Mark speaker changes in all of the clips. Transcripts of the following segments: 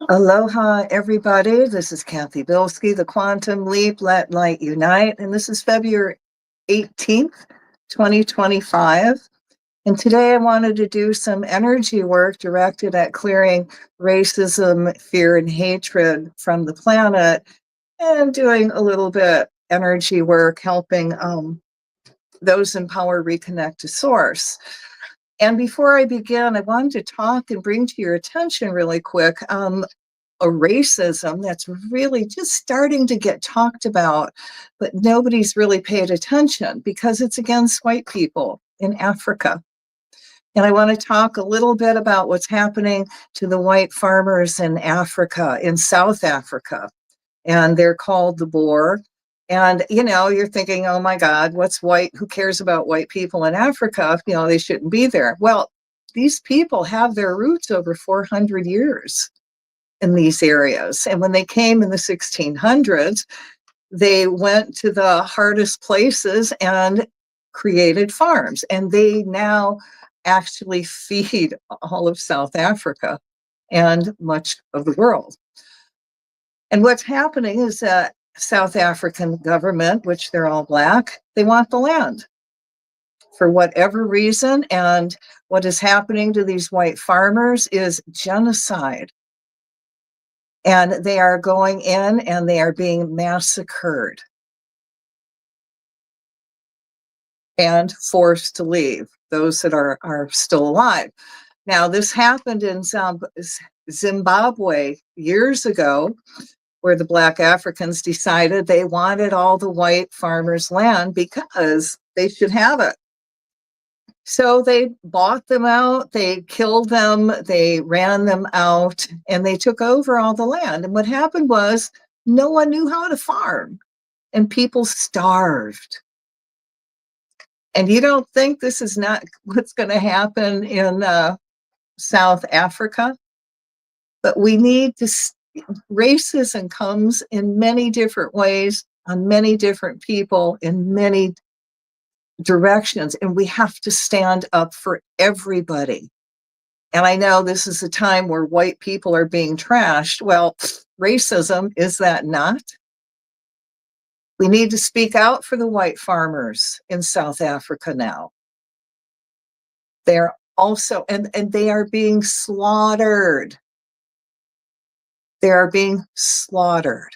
Speaker 1: Aloha, everybody. This is Cathy Bilsky, the Quantum Leap, Let Light Unite. And this is February 18th, 2025. And today I wanted to do some energy work directed at clearing racism, fear, and hatred from the planet, and doing a little bit energy work helping those in power reconnect to source. And before I begin, I wanted to talk and bring to your attention really quick a racism that's really just starting to get talked about, but nobody's really paid attention because it's against white people in Africa. And I want to talk a little bit about what's happening to the white farmers in Africa, in South Africa. And they're called the Boer. And, you're thinking, oh my God, what's white? Who cares about white people in Africa? They shouldn't be there. Well, these people have their roots over 400 years in these areas. And when they came in the 1600s, they went to the hardest places and created farms. And they now actually feed all of South Africa and much of the world. And what's happening is that South African government, which they're all Black, they want the land for whatever reason. And what is happening to these white farmers is genocide. And they are going in and they are being massacred and forced to leave, those that are still alive. Now, this happened in Zimbabwe years ago, where the Black Africans decided they wanted all the white farmers' land because they should have it. So they bought them out, they killed them, they ran them out, and they took over all the land. And what happened was no one knew how to farm, and people starved. And you don't think this is not what's going to happen in South Africa? But we need to, racism comes in many different ways, on many different people, in many directions, and we have to stand up for everybody. And I know this is a time where white people are being trashed. Well, racism, is that not? We need to speak out for the white farmers in South Africa now. They're also, and they are being slaughtered. They are being slaughtered.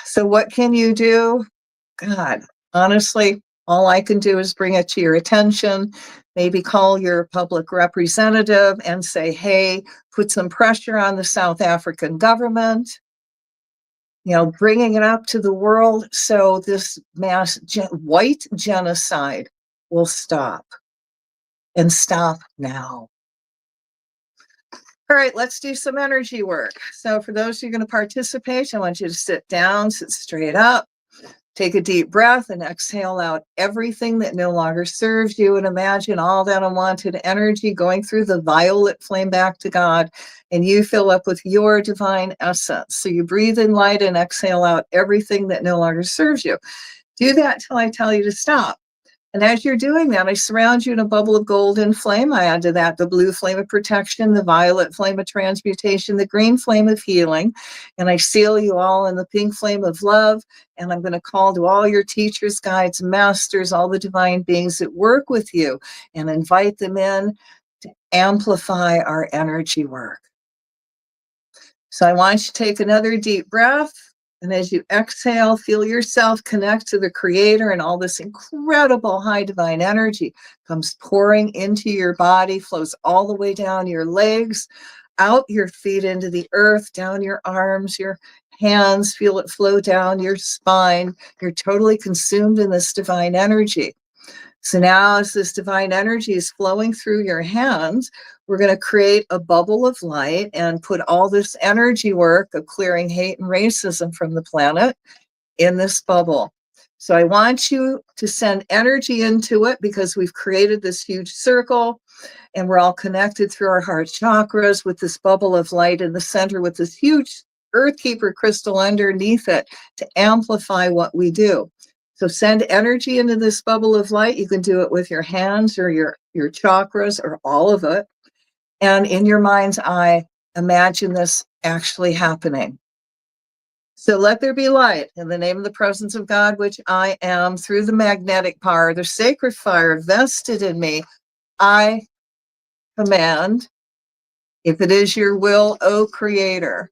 Speaker 1: So what can you do? God, honestly, all I can do is bring it to your attention. Maybe call your public representative and say, hey, put some pressure on the South African government, bringing it up to the world so this mass white genocide will stop, and stop now. All right, let's do some energy work. So for those who are going to participate, I want you to sit down, sit straight up, take a deep breath, and exhale out everything that no longer serves you, and imagine all that unwanted energy going through the violet flame back to God, and you fill up with your divine essence. So you breathe in light and exhale out everything that no longer serves you. Do that till I tell you to stop. And as you're doing that, I surround you in a bubble of golden flame. I add to that the blue flame of protection, the violet flame of transmutation, the green flame of healing. And I seal you all in the pink flame of love. And I'm going to call to all your teachers, guides, masters, all the divine beings that work with you, and invite them in to amplify our energy work. So I want you to take another deep breath. And as you exhale, feel yourself connect to the Creator, and all this incredible high divine energy comes pouring into your body, flows all the way down your legs, out your feet into the earth, down your arms, your hands, feel it flow down your spine. You're totally consumed in this divine energy. So now as this divine energy is flowing through your hands, we're going to create a bubble of light and put all this energy work of clearing hate and racism from the planet in this bubble. So I want you to send energy into it because we've created this huge circle and we're all connected through our heart chakras with this bubble of light in the center with this huge Earth Keeper crystal underneath it to amplify what we do. So send energy into this bubble of light. You can do it with your hands or your chakras or all of it. And in your mind's eye, imagine this actually happening. So let there be light in the name of the presence of God, which I am, through the magnetic power, the sacred fire vested in me. I command, if it is your will, O Creator.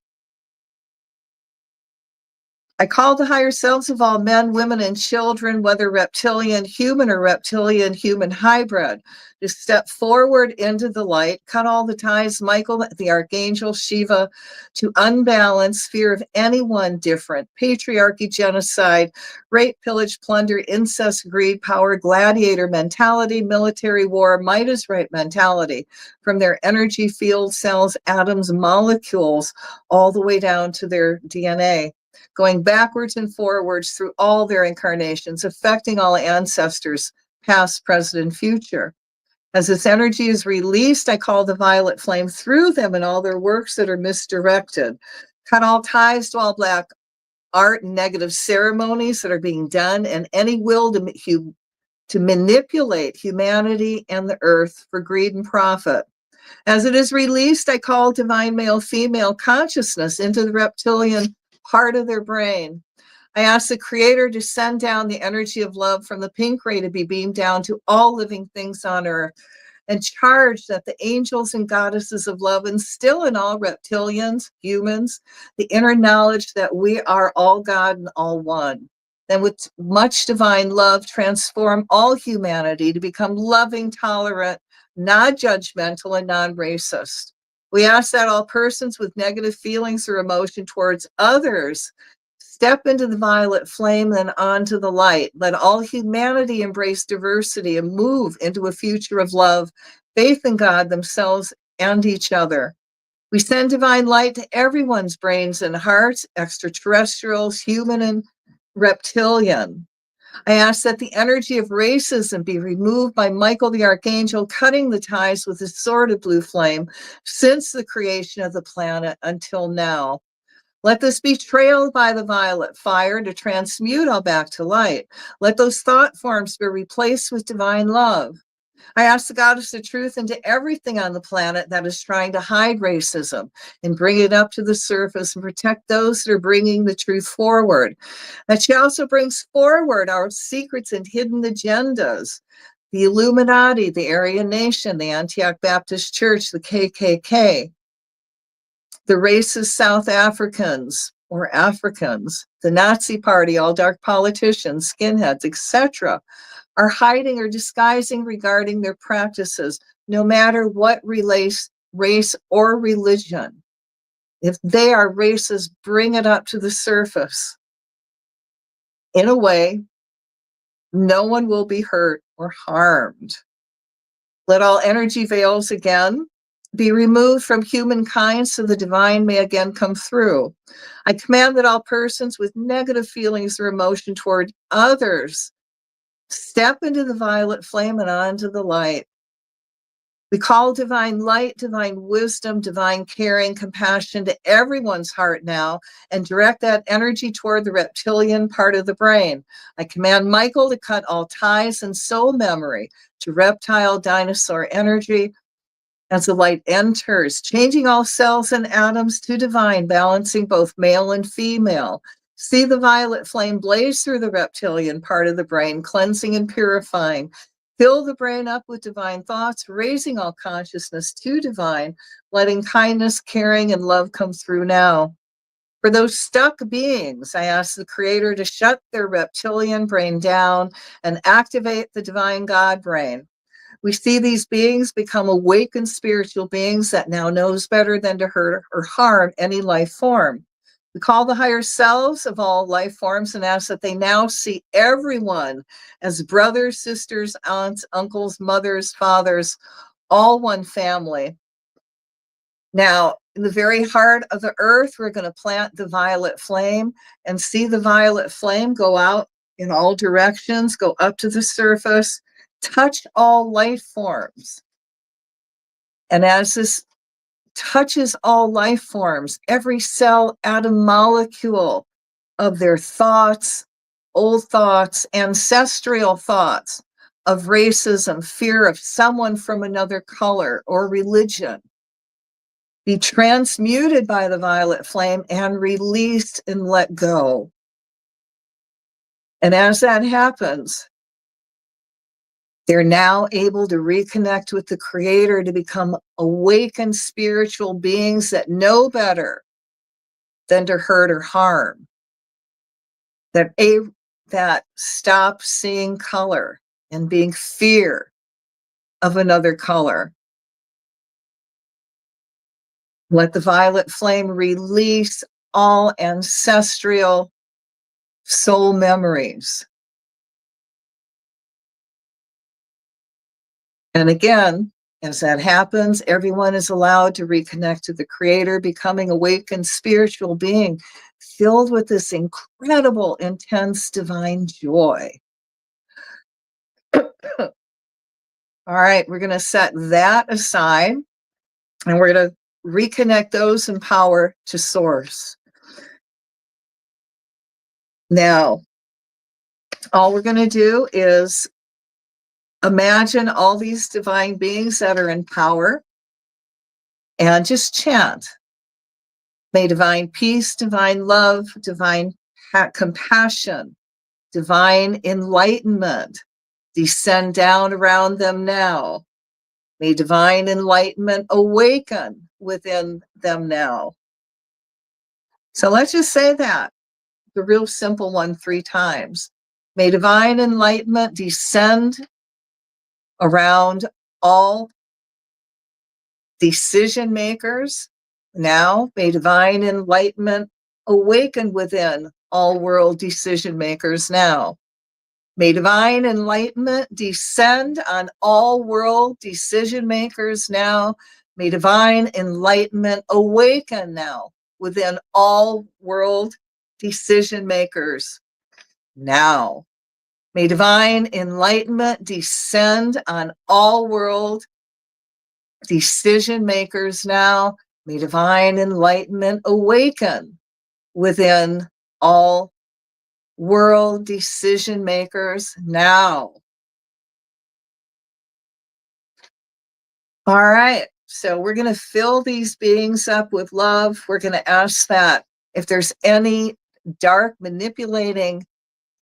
Speaker 1: I call the higher selves of all men, women, and children, whether reptilian human or reptilian human hybrid, to step forward into the light, cut all the ties, Michael, the archangel, Shiva, to unbalance fear of anyone different, patriarchy, genocide, rape, pillage, plunder, incest, greed, power, gladiator mentality, military war, might is right mentality, from their energy field cells, atoms, molecules, all the way down to their DNA, going backwards and forwards through all their incarnations, affecting all ancestors, past, present, and future. As this energy is released, I call the violet flame through them and all their works that are misdirected. Cut all ties to all black art and negative ceremonies that are being done, and any will to manipulate humanity and the earth for greed and profit. As it is released, I call divine male female consciousness into the reptilian part of their brain. I ask the Creator to send down the energy of love from the pink ray to be beamed down to all living things on earth, and charge that the angels and goddesses of love instill in all reptilians, humans, the inner knowledge that we are all God and all one. Then with much divine love, transform all humanity to become loving, tolerant, non-judgmental, and non-racist. We ask that all persons with negative feelings or emotion towards others step into the violet flame and onto the light. Let all humanity embrace diversity and move into a future of love, faith in God, themselves, and each other. We send divine light to everyone's brains and hearts, extraterrestrials, human and reptilian. I ask that the energy of racism be removed by Michael the Archangel, cutting the ties with the sword of blue flame since the creation of the planet until now. Let this be trailed by the violet fire to transmute all back to light. Let those thought forms be replaced with divine love. I ask the goddess of truth into everything on the planet that is trying to hide racism and bring it up to the surface and protect those that are bringing the truth forward. That she also brings forward our secrets and hidden agendas. The Illuminati, the Aryan Nation, the Antioch Baptist Church, the KKK, the racist South Africans or Africans, the Nazi Party, all dark politicians, skinheads, etc., are hiding or disguising regarding their practices, no matter what race or religion. If they are racist, bring it up to the surface. In a way, no one will be hurt or harmed. Let all energy veils again be removed from humankind so the divine may again come through. I command that all persons with negative feelings or emotion toward others step into the violet flame and onto the light. We call divine light, divine wisdom, divine caring, compassion to everyone's heart now, and direct that energy toward the reptilian part of the brain. I command Michael to cut all ties and soul memory to reptile dinosaur energy as the light enters, changing all cells and atoms to divine, balancing both male and female. See the violet flame blaze through the reptilian part of the brain, cleansing and purifying. Fill the brain up with divine thoughts, raising all consciousness to divine, letting kindness, caring, and love come through now. For those stuck beings, I ask the Creator to shut their reptilian brain down and activate the divine God brain. We see these beings become awakened spiritual beings that now knows better than to hurt or harm any life form. We call the higher selves of all life forms and ask that they now see everyone as brothers, sisters, aunts, uncles, mothers, fathers, all one family. Now, in the very heart of the earth, we're going to plant the violet flame and see the violet flame go out in all directions, go up to the surface, touch all life forms. And as this touches all life forms, every cell, atom, molecule of their thoughts old thoughts, ancestral thoughts of racism, fear of someone from another color or religion, be transmuted by the violet flame and released and let go. And as that happens, they're now able to reconnect with the Creator, to become awakened spiritual beings that know better than to hurt or harm, that stop seeing color and being fear of another color. Let the violet flame release all ancestral soul memories. And again, as that happens, everyone is allowed to reconnect to the Creator, becoming awakened spiritual being filled with this incredible, intense divine joy. All right, we're going to set that aside and we're going to reconnect those in power to source. Now, all we're going to do is imagine all these divine beings that are in power and just chant. May divine peace, divine love, divine compassion, divine enlightenment descend down around them now. May divine enlightenment awaken within them now. So let's just say that, the real simple one 3 times. May divine enlightenment descend around all decision makers now. May divine enlightenment awaken within all world decision makers now. May divine enlightenment descend on all world decision makers now. May divine enlightenment awaken now within all world decision makers now. May divine enlightenment descend on all world decision makers now. May divine enlightenment awaken within all world decision makers now. All right, so we're going to fill these beings up with love. We're going to ask that if there's any dark manipulating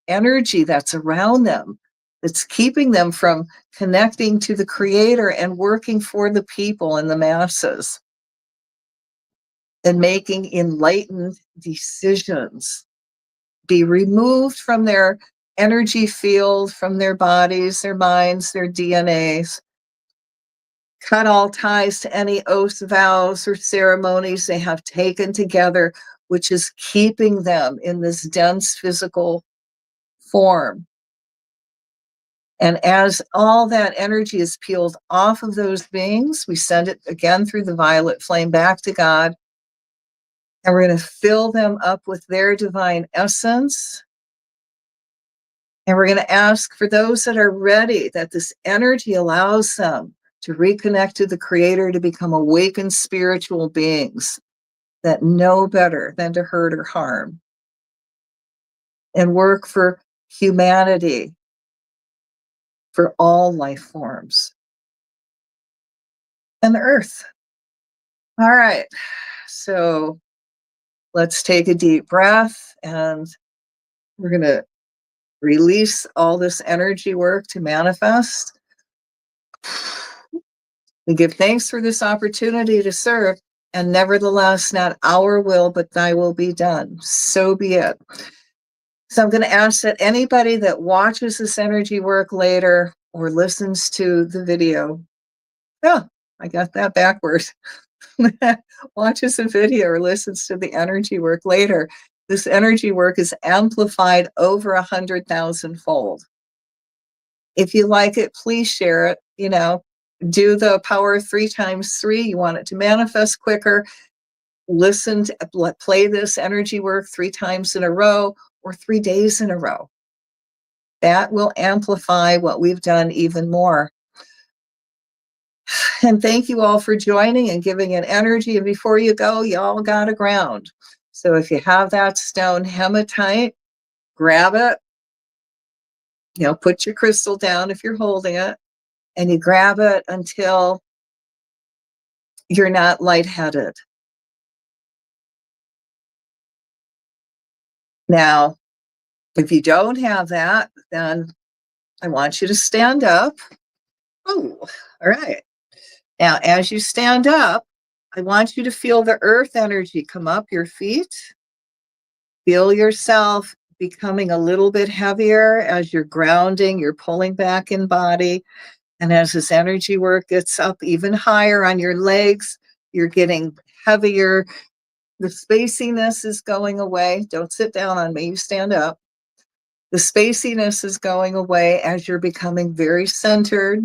Speaker 1: energy that's around them, that's keeping them from connecting to the Creator and working for the people and the masses and making enlightened decisions, be removed from their energy field, from their bodies, their minds, their DNAs. Cut all ties to any oaths, vows, or ceremonies they have taken together, which is keeping them in this dense physical form. And as all that energy is peeled off of those beings, we send it again through the violet flame back to God. And we're going to fill them up with their divine essence. And we're going to ask for those that are ready, that this energy allows them to reconnect to the Creator, to become awakened spiritual beings that know better than to hurt or harm, and work for humanity, for all life forms, and the earth. All right, so let's take a deep breath, and we're going to release all this energy work to manifest. We give thanks for this opportunity to serve, and nevertheless, not our will, but thy will be done. So be it. So I'm going to ask that anybody that watches this energy work later or listens to the video, I got that backwards, watches the video or listens to the energy work later, this energy work is amplified over 100,000 fold. If you like it, please share it. Do the power 3 times 3. You want it to manifest quicker. Play this energy work 3 times in a row or 3 days in a row. That will amplify what we've done even more. And thank you all for joining and giving it energy. And before you go, you all got to ground. So if you have that stone hematite, grab it, Put your crystal down if you're holding it, and you grab it until you're not lightheaded. Now, if you don't have that, then I want you to stand up. Oh, all right. Now, as you stand up, I want you to feel the earth energy come up your feet. Feel yourself becoming a little bit heavier as you're grounding, you're pulling back in body. And as this energy work gets up even higher on your legs, you're getting heavier. The spaciness is going away. Don't sit down on me, you stand up. The spaciness is going away as you're becoming very centered,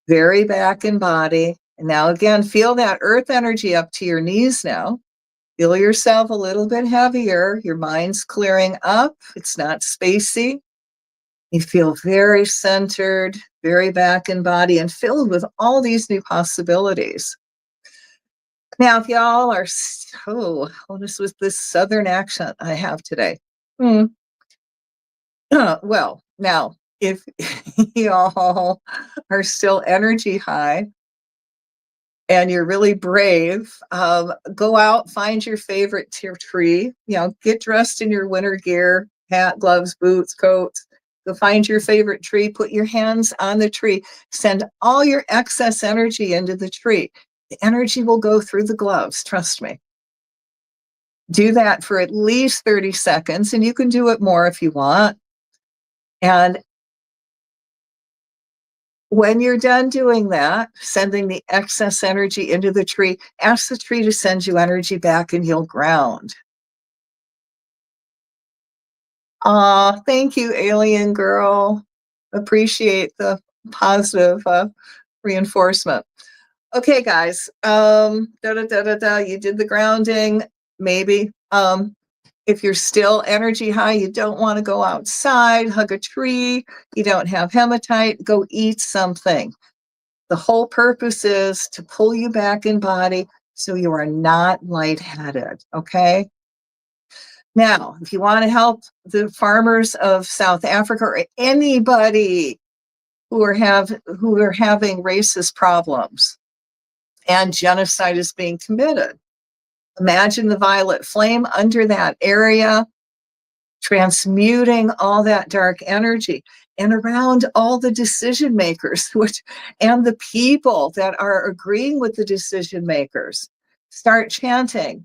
Speaker 1: very back in body. And now again, feel that earth energy up to your knees now. Feel yourself a little bit heavier. Your mind's clearing up. It's not spacey. You feel very centered, very back in body, and filled with all these new possibilities. Now, if y'all are this was this Southern accent I have today. Well, now, if y'all are still energy high and you're really brave, go out, find your favorite tree, get dressed in your winter gear, hat, gloves, boots, coats. Go find your favorite tree, put your hands on the tree, send all your excess energy into the tree. The energy will go through the gloves, trust me. Do that for at least 30 seconds, and you can do it more if you want. And when you're done doing that, sending the excess energy into the tree, ask the tree to send you energy back and you'll ground. Aw, thank you, alien girl. Appreciate the positive reinforcement. Okay, guys. You did the grounding, maybe. If you're still energy high, you don't want to go outside, hug a tree, you don't have hematite, go eat something. The whole purpose is to pull you back in body so you are not lightheaded, okay? Now, if you want to help the farmers of South Africa or anybody who are having racist problems and genocide is being committed, imagine the violet flame under that area, transmuting all that dark energy and around all the decision makers and the people that are agreeing with the decision makers. Start chanting,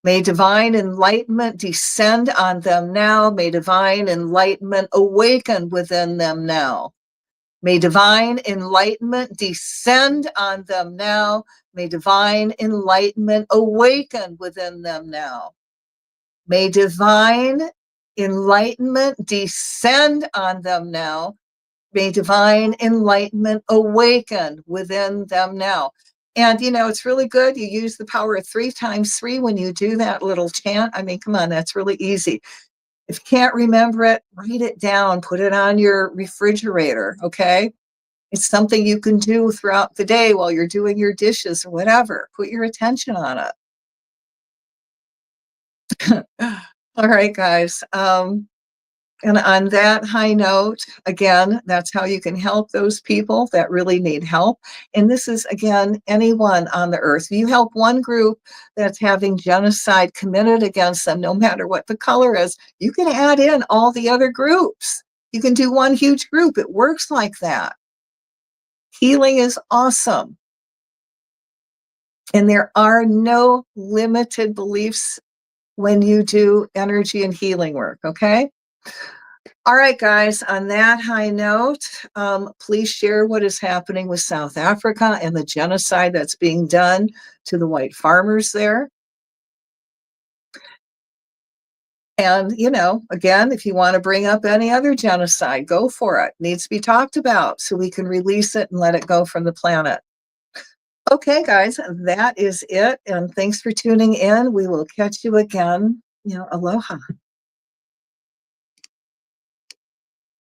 Speaker 1: may divine enlightenment descend on them now. May divine enlightenment awaken within them now. May divine enlightenment descend on them now. May divine enlightenment awaken within them now. May divine enlightenment descend on them now. May divine enlightenment awaken within them now. And, it's really good. You use the power of 3 times 3 when you do that little chant. I mean, come on, that's really easy. If you can't remember it, write it down, put it on your refrigerator, okay? It's something you can do throughout the day while you're doing your dishes or whatever. Put your attention on it. All right, guys. And on that high note, again, that's how you can help those people that really need help. And this is, again, anyone on the earth. You help one group that's having genocide committed against them, no matter what the color is, you can add in all the other groups. You can do one huge group. It works like that. Healing is awesome. And there are no limited beliefs when you do energy and healing work, okay? All right, guys, on that high note, please share what is happening with South Africa and the genocide that's being done to the white farmers there. And, again, if you want to bring up any other genocide, go for it. Needs to be talked about so we can release it and let it go from the planet. Okay, guys, that is it. And thanks for tuning in. We will catch you again. Aloha.